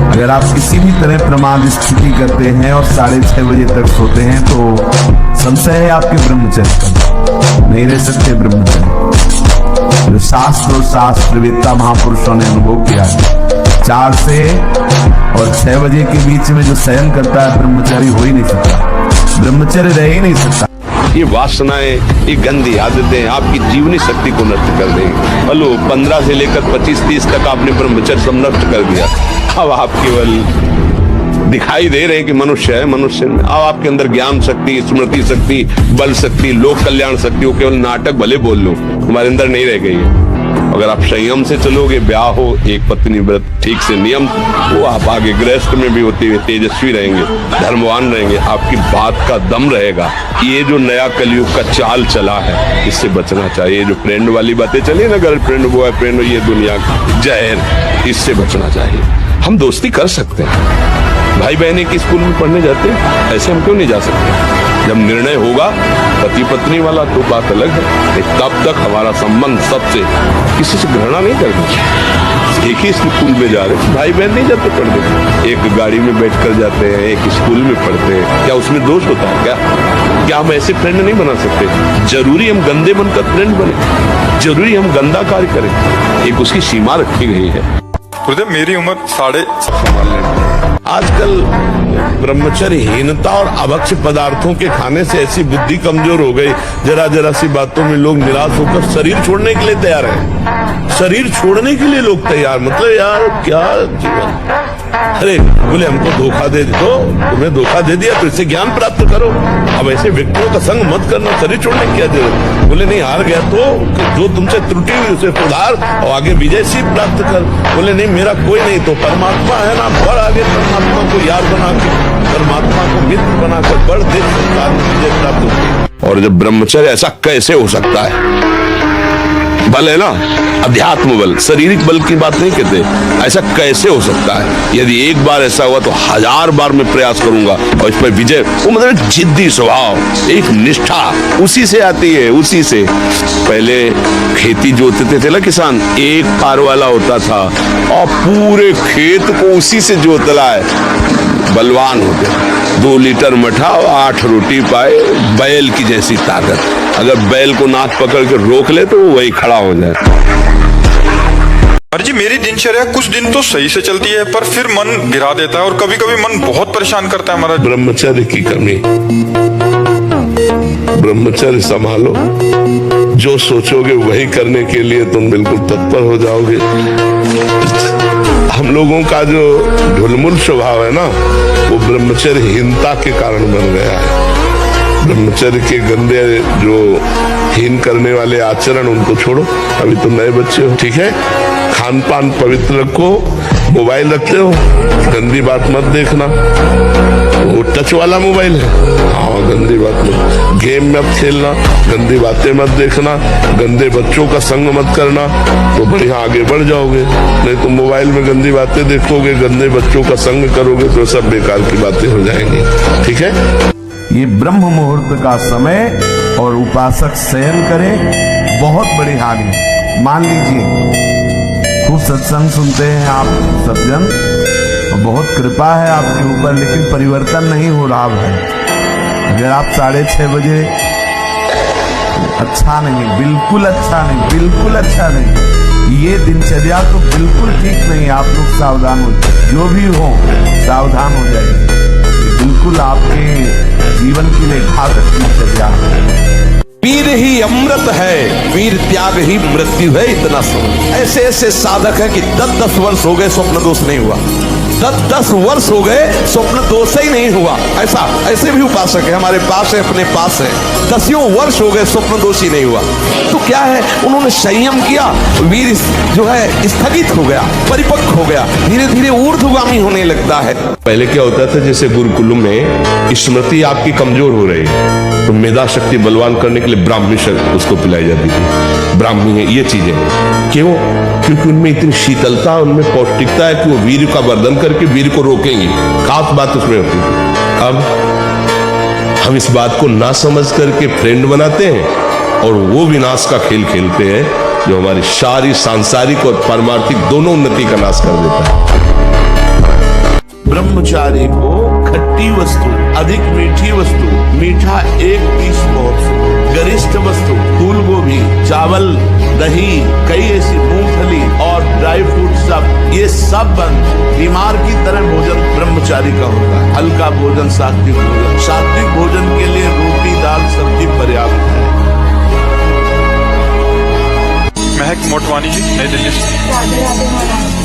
अगर आप किसी भी तरह प्रमाद स्थिति करते हैं और 6:30 बजे तक सोते हैं तो संशय है आपके ब्रह्मचर्य का, नहीं रह सकते ब्रह्मचर्य। जो शास्त्र और शास्त्रवेत्ता महापुरुषों ने अनुभव किया है, 4 से और 6 बजे के बीच में जो शयन करता है ब्रह्मचारी हो ही नहीं सकता, ब्रह्मचर्य रह ही नहीं सकता। ये वासनाएं, ये गंदी आदतें आपकी जीवनी शक्ति को नष्ट कर देंगी। हेलो, 15 से लेकर 25-30 तक आपने ब्रह्मचर्य सब नष्ट कर दिया। अब आप केवल दिखाई दे रहे हैं कि मनुष्य है, मनुष्य में अब आपके अंदर ज्ञान शक्ति, स्मृति शक्ति, बल शक्ति, लोक कल्याण शक्ति, वो केवल नाटक भले बोल लो, हमारे अंदर नहीं रह गई है। अगर आप संयम से चलोगे, ब्याह हो, एक पत्नी व्रत ठीक से नियम, वो आप आगे गृहस्थ में भी होते हुए तेजस्वी रहेंगे, धर्मवान रहेंगे, आपकी बात का दम रहेगा। ये जो नया कलयुग का चाल चला है, इससे बचना चाहिए। जो फ्रेंड वाली बातें चली ना, गर्लफ्रेंड, बॉयफ्रेंड, ये दुनिया जहर, इससे बचना चाहिए। हम दोस्ती कर सकते हैं, भाई बहन एक स्कूल में पढ़ने जाते हैं, ऐसे हम क्यों नहीं जा सकते? जब निर्णय होगा पति पत्नी वाला तो बात अलग है, तब तक हमारा संबंध सबसे, किसी से घृणा नहीं करनी। एक ही स्कूल में जा रहे, भाई बहन नहीं जाते पढ़ने, एक गाड़ी में बैठकर जाते हैं, एक स्कूल में पढ़ते हैं, क्या उसमें दोष होता है? क्या हम ऐसे फ्रेंड नहीं बना सकते? जरूरी हम गंदे बनकर फ्रेंड बने? जरूरी हम गंदा कार्य करें? एक उसकी सीमा रखी गई है। मेरी उम्र 6.5 आजकल ब्रह्मचर्यहीनता और अभक्ष्य पदार्थों के खाने से ऐसी बुद्धि कमजोर हो गई, जरा जरा सी बातों में लोग निराश होकर शरीर छोड़ने के लिए तैयार है। शरीर छोड़ने के लिए लोग तैयार, मतलब यार क्या जीवन। अरे बोले हमको धोखा दे दो, तुम्हें धोखा दे दिया तो इससे ज्ञान प्राप्त करो। अब ऐसे व्यक्तियों का संग मत करना, शरीर छोड़ने की क्या जरूरत। बोले नहीं, हार गया तो जो तुमसे त्रुटि हुई उसे सुधार और आगे विजय सिद्ध प्राप्त कर। बोले नहीं, मेरा कोई नहीं तो परमात्मा है ना, बढ़ आगे परमात्मा को याद बना के, परमात्मा को मित्र बनाकर बढ़ दे, संसार में विजय प्राप्त होती। और जब ब्रह्मचर्य, ऐसा कैसे हो सकता है? बल है ना, अध्यात्म बल, शारीरिक बल की बात नहीं कहते। ऐसा कैसे हो सकता है? यदि एक बार ऐसा हुआ तो 1000 बार मैं प्रयास करूंगा और इस पर विजय। वो मतलब जिद्दी स्वभाव, एक निष्ठा उसी से आती है, उसी से। पहले खेती जोतते थे ना किसान, एक पार वाला होता था और पूरे खेत को उसी से जोतला है, बलवान होते। 2 लीटर मठा और 8 रोटी पाए, बैल की जैसी ताकत। अगर बैल को नाक पकड़ के रोक ले तो वो वही खड़ा हो जाए। अरे जी, मेरी दिनचर्या कुछ दिन तो सही से चलती है, पर फिर मन गिरा देता है और कभी कभी मन बहुत परेशान करता है हमारा। ब्रह्मचर्य की कमी, ब्रह्मचर्य संभालो। जो सोचोगे वही करने के लिए तुम बिल्कुल तत्पर हो जाओगे। हम लोगों का जो ढुलमुल स्वभाव है ना, वो ब्रह्मचर्यहीनता के कारण बन गया है। ब्रह्मचर्य के गंदे जो हीन करने वाले आचरण, उनको छोड़ो। अभी तुम नए बच्चे हो, ठीक है? खान पान पवित्र रखो, मोबाइल रखते हो, गंदी बात मत देखना। वो टच वाला मोबाइल है, हाँ गंदी बात मत। गेम मत खेलना, गंदी बातें मत देखना, गंदे बच्चों का संग मत करना, तो बढ़िया आगे बढ़ जाओगे। नहीं तो मोबाइल में गंदी बातें देखोगे, गंदे बच्चों का संग करोगे तो सब बेकार की बातें हो जाएंगी, ठीक है? ये ब्रह्म मुहूर्त का समय और उपासक शयन करे, बहुत बड़ी हानि। मान लीजिए खूब सत्संग सुनते हैं आप सज्जन, और बहुत कृपा है आपके ऊपर, लेकिन परिवर्तन नहीं हो रहा है। अगर आप 6:30 बजे, अच्छा नहीं, बिल्कुल अच्छा नहीं, बिल्कुल अच्छा नहीं। ये दिनचर्या तो बिल्कुल ठीक नहीं है। आप लोग सावधान हो, जो भी हो सावधान हो जाइए। बिल्कुल आपके जीवन के लिए घातक दिनचर्या है। वीर ही अमृत है, वीर त्याग ही मृत्यु है, इतना समझ। ऐसे ऐसे साधक है कि 10-10 वर्ष हो गए, स्वप्न दोष नहीं हुआ। 10 वर्ष हो गए, स्वप्न दोष ही नहीं हुआ। ऐसे भी उपासक है हमारे पास है, अपने पास है। 10 वर्ष हो गए, स्वप्न दोष ही नहीं हुआ। तो क्या है, उन्होंने संयम किया, वीर जो है स्थगित हो गया, परिपक्व हो गया, धीरे धीरे ऊर्ध्वगामी होने लगता है। पहले क्या होता था, जैसे गुरुकुल में स्मृति आपकी कमजोर हो रही है तो मेधा शक्ति बलवान करने के लिए ब्राह्मी उसको पिलाई जाती थी। ब्राह्मी है ये चीजें क्यों? क्योंकि उनमें इतनी शीतलता, उनमें पौष्टिकता है कि वो वीर का वर्धन करके वीर को रोकेंगे। खास बात उसमें होती थी। अब हम इस बात को ना समझ करके फ्रेंड बनाते हैं और वो विनाश का खेल खेलते हैं जो हमारी सारी सांसारिक और पारमार्थिक दोनों उन्नति का नाश कर देता है। ब्रह्मचारी को खट्टी वस्तु, अधिक मीठी वस्तु, मीठा एक पीस बहुत, गरिष्ठ वस्तु, फूल गोभी, चावल, दही, कई ऐसी मूंगफली और ड्राई फ्रूट सब, ये सब बंद। बीमार की तरह भोजन ब्रह्मचारी का होता है। हल्का भोजन, सात्विक भोजन। सात्विक भोजन के लिए रोटी, दाल, सब्जी पर्याप्त है। महक मोटवानी जी, नई दिल्ली से।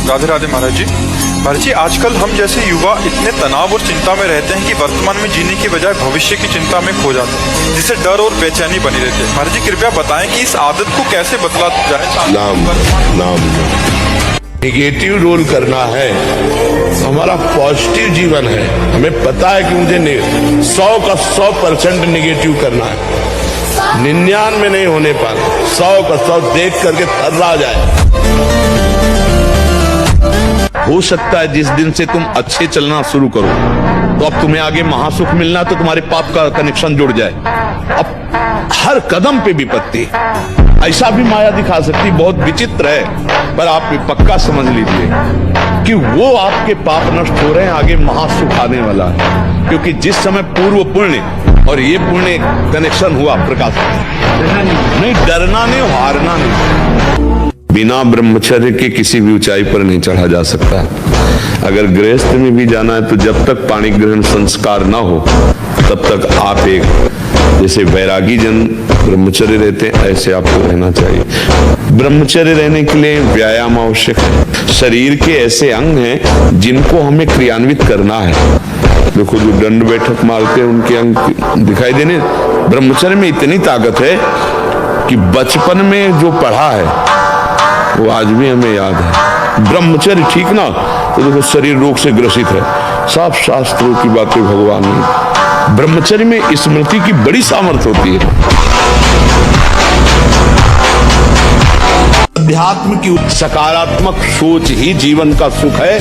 राधे राधे महाराज जी। महाराज जी, आजकल हम जैसे युवा इतने तनाव और चिंता में रहते हैं कि वर्तमान में जीने की बजाय भविष्य की चिंता में खो जाते हैं, जिससे डर और बेचैनी बनी रहती है। महाराज जी कृपया बताएं कि इस आदत को कैसे बदला जाए। नाम निगेटिव रोल करना है, हमारा पॉजिटिव जीवन है। हमें पता है कि मुझे 100 का 100% निगेटिव करना है। 99 नहीं होने पर 100 का 100 देख करके थर्रा जाए। हो सकता है जिस दिन से तुम अच्छे चलना शुरू करो तो अब तुम्हें आगे महासुख मिलना, तो तुम्हारे पाप का कनेक्शन जुड़ जाए। अब हर कदम पे विपत्ति, ऐसा भी माया दिखा सकती, बहुत विचित्र है, पर आप पक्का समझ लीजिए कि वो आपके पाप नष्ट हो रहे हैं, आगे महासुख आने वाला है। क्योंकि जिस समय पूर्व पुण्य और ये पुण्य कनेक्शन हुआ, प्रकाश नहीं, डरना नहीं, हारना नहीं। बिना ब्रह्मचर्य के किसी भी ऊंचाई पर नहीं चढ़ा जा सकता। अगर गृहस्थ में भी जाना है तो जब तक पाणी ग्रहण संस्कार ना हो तब तक आप एक जैसे वैरागी जन ब्रह्मचर्य रहते हैं ऐसे आपको रहना चाहिए। ब्रह्मचर्य रहने के लिए व्यायाम आवश्यक है। शरीर के ऐसे अंग हैं जिनको हमें क्रियान्वित करना है। देखो जो दंड बैठक मारते हैं उनके अंग दिखाई देने। ब्रह्मचर्य में इतनी ताकत है कि बचपन में जो पढ़ा है वो आज भी हमें याद है। ब्रह्मचर्य ठीक ना, तो देखो शरीर रोग से ग्रसित है, सब शास्त्रों की बातें भगवान ने। ब्रह्मचर्य में स्मृति की बड़ी सामर्थ्य होती है। अध्यात्म की सकारात्मक सोच ही जीवन का सुख है,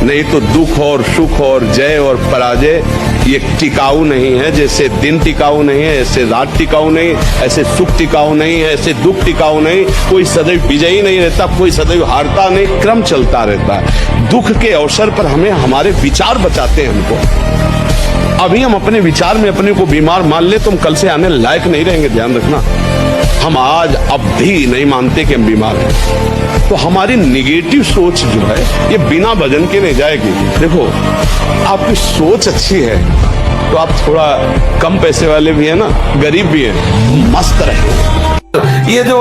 नहीं तो दुख और सुख और जय और पराजय ये टिकाऊ नहीं है। जैसे दिन टिकाऊ नहीं है, ऐसे रात टिकाऊ नहीं, ऐसे सुख टिकाऊ नहीं है, ऐसे दुख टिकाऊ नहीं। कोई सदैव विजयी नहीं रहता, कोई सदैव हारता नहीं, क्रम चलता रहता है। दुख के अवसर पर हमें हमारे विचार बचाते हैं हमको। अभी हम अपने विचार में अपने को बीमार मान ले तो हम कल से आने लायक नहीं रहेंगे, ध्यान रखना। हम आज अब भी नहीं मानते कि हम बीमार हैं, तो हमारी निगेटिव सोच जो है ये बिना वजन के नहीं जाएगी। देखो आपकी सोच अच्छी है तो आप थोड़ा कम पैसे वाले भी है ना, गरीब भी है, मस्त रहे। ये जो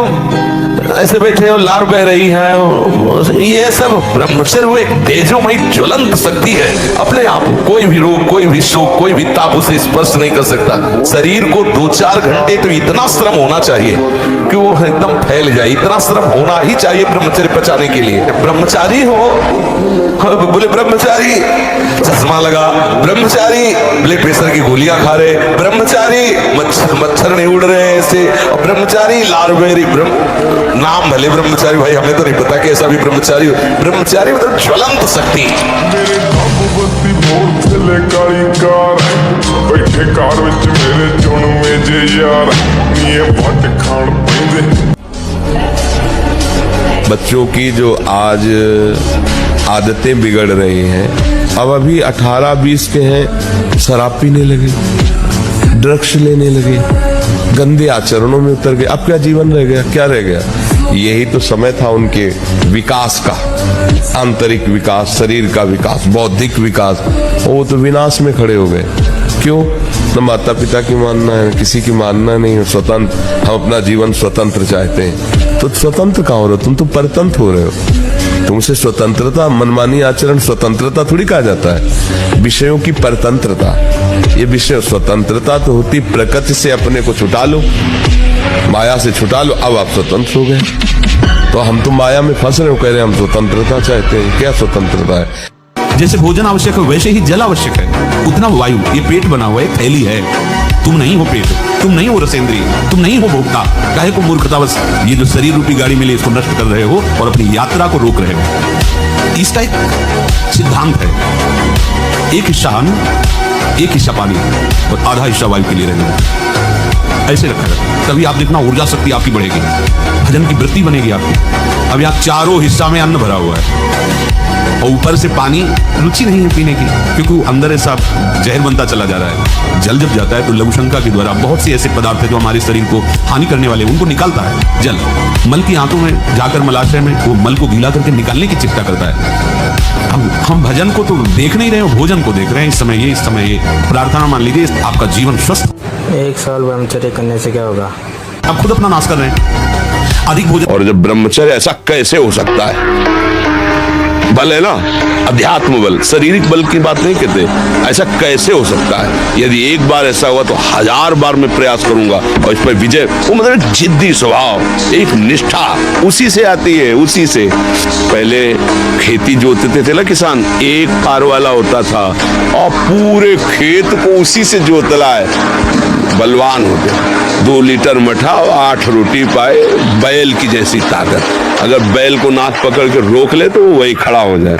ऐसे बैठे हो, लार बह रही है, ये सब ब्रह्मचर्य वो एक तेजोमयी ज्वलंत शक्ति है। अपने आप कोई भी रोग, कोई भी शोक, कोई भी ताप उसे स्पर्श नहीं कर सकता। शरीर को 2-4 घंटे तो इतना श्रम होना चाहिए कि वो एकदम फैल जाए, इतना श्रम होना ही चाहिए ब्रह्मचर्य पचाने के लिए। ब्रह्मचारी हो, बोले ब्रह्मचारी चश्मा लगा, ब्रह्मचारी ब्लड प्रेशर की गोलियां खा रहे, ब्रह्मचारी मच्छर नहीं उड़ रहे ऐसे, ब्रह्मचारी लार बह रही। नाम भले ब्रह्मचारी, भाई हमें तो नहीं पता कि ऐसा भी ब्रह्मचारी हो। ब्रह्मचारी मतलब ज्वलंत शक्ति। मेरे बाबूबती मोर थले काली कार बैठे कार विच मेरे चुन में जे यार नीए वट खान पैंदे। बच्चों की जो आज आदतें बिगड़ रही हैं, अब अभी 18-20 के हैं, शराब पीने लगे, ड्रग्स लेने लगे, गंदे आचरणों में उतर गए। अब क्या जीवन रह गया, क्या रह गया? यही तो समय था उनके विकास का, आंतरिक विकास, शरीर का विकास, बौद्धिक विकास। वो तो विनाश में खड़े हो गए। क्यों? न माता पिता की मानना है, किसी की मानना नहीं है, स्वतंत्र। हम अपना जीवन स्वतंत्र चाहते हैं, तो स्वतंत्र कहाँ हो रहे हो तुम? तो परतंत्र हो रहे हो। तुमसे स्वतंत्रता, मनमानी आचरण स्वतंत्रता थोड़ी कहा जाता है। विषयों की परतंत्रता, ये विषय स्वतंत्रता तो होती प्रकृति से अपने को छुटा लो, माया से छुटा लो, अब आप स्वतंत्र हो गए। तो हम तो माया में फंस रहे हो, कह रहे हैं हम स्वतंत्रता चाहते हैं। क्या स्वतंत्रता है? जैसे भोजन आवश्यक है वैसे ही जल आवश्यक है, उतना वायु। ये पेट बना हुआ है, थैली है, तुम नहीं हो पेट, तुम नहीं हो रसेंद्रिय, तुम नहीं हो भोक्ता। काहे को मूर्खतावश ये जो शरीर रूपी गाड़ी मिली इसको नष्ट कर रहे हो और अपनी यात्रा को रोक रहे हो। इसका एक सिद्धांत है, एक हिस्सा अन्न, एक हिस्सा पानी और आधा हिस्सा वायु के लिए रहना। ऐसे रखा जाए, तभी आप देखना ऊर्जा शक्ति आपकी बढ़ेगी, भजन की वृत्ति बनेगी आपकी। अब यहाँ चारों हिस्सा में अन्न भरा हुआ है और ऊपर से पानी, रुचि नहीं है पीने की, क्योंकि अंदर ऐसा जहर बनता चला जा रहा है। जल जब जाता है तो लघु शंका के द्वारा बहुत से ऐसे पदार्थ है जो हमारे शरीर को हानि करने वाले, उनको निकालता है जल। मल की आंतों में जाकर मलाशय में वो मल को गीला करके निकालने की चेष्टा करता है। हम भजन को तो देख नहीं रहे हो, भोजन को देख रहे हैं। इस समय ये प्रार्थना मान लीजिए, आपका जीवन स्वस्थ। 1 साल ब्रह्मचर्य करने से क्या होगा? आप खुद अपना नाश कर रहे हैं। अधिक भोजन, और जब ब्रह्मचर्य, ऐसा कैसे हो सकता है? बल है ना, अध्यात्म बल, शारीरिक बल की बात नहीं कहते। ऐसा कैसे हो सकता है? यदि एक बार ऐसा हुआ तो 1000 बार मैं प्रयास करूंगा और इस पर विजय। वो मतलब जिद्दी स्वभाव, एक निष्ठा उसी से आती है, उसी से। पहले खेती जोतते थे ना किसान, एक पार वाला होता था और पूरे खेत को उसी से जोतला है। बलवान होते, 2 लीटर मठा और 8 रोटी पाए, बैल की जैसी ताकत। अगर बैल को नाक पकड़ के रोक ले तो वो वही खड़ा हो जाए।